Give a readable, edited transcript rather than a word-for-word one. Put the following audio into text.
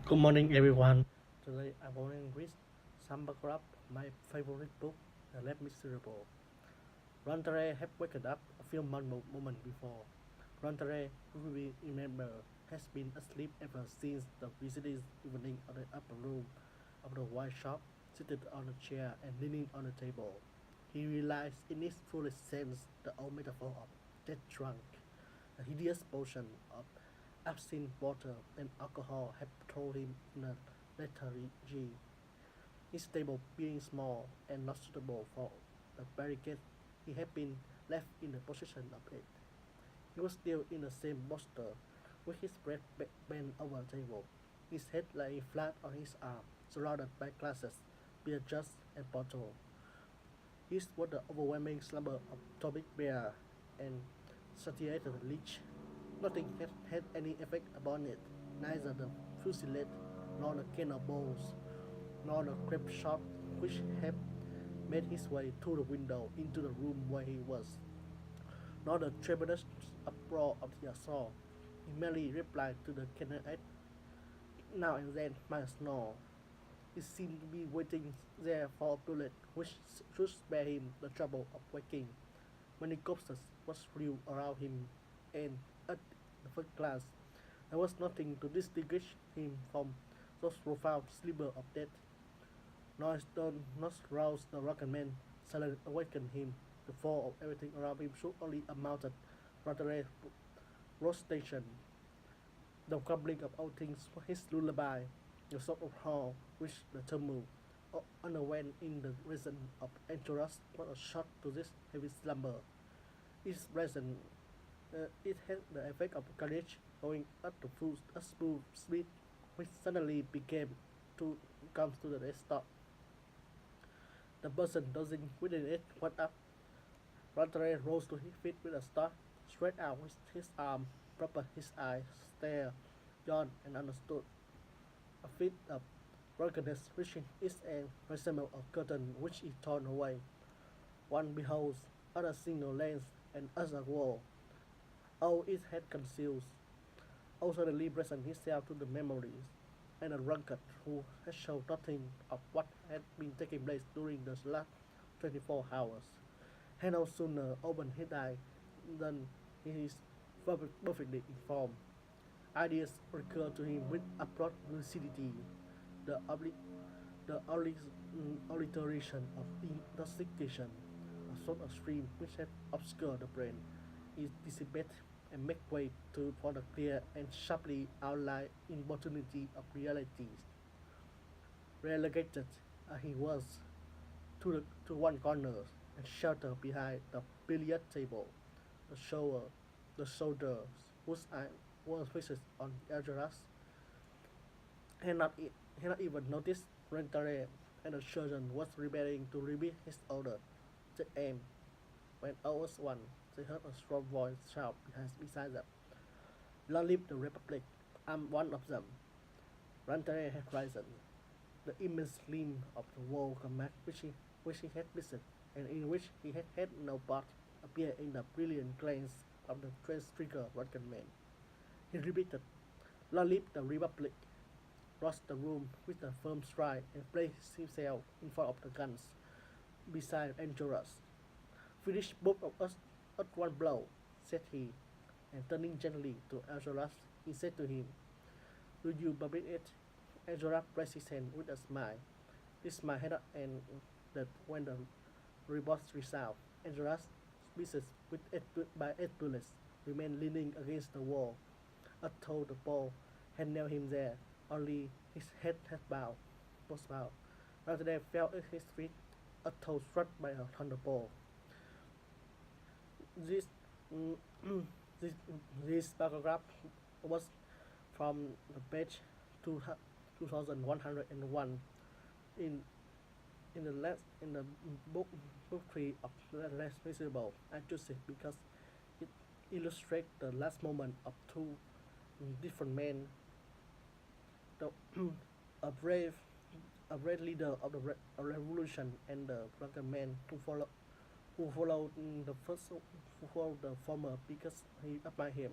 Good morning, everyone. Today I want to read some paragraph of my favorite book, The Less Miserable. Rantaray had woken up a few moments before. Rantaray, who we remember, has been asleep ever since the visitor's evening of the upper room of the wine shop, seated on a chair and leaning on a table. He realized in its fullest sense the old metaphor of death drunk, a hideous potion of absinthe water and alcohol had told him in a lethargy. His table being small and not suitable for the barricade, he had been left in the position of it. He was still in the same posture, with his breast bent over the table, his head lying flat on his arm, surrounded by glasses, beer jugs, and bottles. His was the overwhelming slumber of Tobic Bear and satiated leech. Nothing had had any effect upon it, neither the fusilade, nor the can of bones, nor the crepe shot which had made his way through the window into the room where he was, nor the tremendous uproar of the assault. He merely replied to the cannonade now and then by a snore. He seemed to be waiting there for a bullet which should spare him the trouble of waking. Many corpses was strewn around him, and at the first glance there was nothing to distinguish him from those profound sleepers of death. Noise done not rouse the rocket man, silence awakened him. The fall of everything around him should only amounted rather a prostration. The crumbling of all things was his lullaby, the sort of hall which the turmoil underwent in the reason of Angelus was a shock to this heavy slumber. Its presence it had the effect of carriage going at the full a smooth speed, which suddenly began to come to the rest stop. The person dozing within it went up. Rantaray rose to his feet with a start, stretched out his arm, propped his eyes, stared, yawned, and understood. A fit of brokenness reaching its end resembled a curtain which is torn away. One beholds, other single lens, and other wall. All it had concealed also suddenly presented itself to the memories, and a drunkard who had shown nothing of what had been taking place during the last 24 hours had no sooner opened his eyes than he is perfectly informed. Ideas recurred to him with abrupt lucidity. The, the alliteration of intoxication, a sort of stream which had obscured the brain, is dissipated and make way for the clear and sharply outlined importunity of realities. Relegated he was to one corner and sheltered behind the billiard table, the shower, the soldiers whose eyes were fixed on Algeras had not, had not even noticed Rentare, and the surgeon was preparing to repeat his order. The aim. When all was one, they heard a strong voice shout beside them. Long live the Republic! I'm one of them. Rantare had risen. The immense limb of the war command which he had visited, and in which he had had no part, appeared in the brilliant glance of the trigger rocket man. He repeated, Long live the Republic! Crossed the room with a firm stride and placed himself in front of the guns, beside Angelus. Finish both of us at one blow, said he, and turning gently to Angelus, he said to him, Do you permit it? Angelus raised his hand with a smile. This smile had not ended when the report resounded. Angelus, speechless by 8 bullets, remained leaning against the wall. Although the ball had nailed him there, only his head was bowed. Rather than fell at his feet, although struck by a thunderbolt. This, this, this paragraph was from the page 2101 in in the book 3 of The Less Miserable. I choose it because it illustrates the last moment of two different men. The, a brave a brave leader of the revolution and the drunken man who followed the former because he admired him.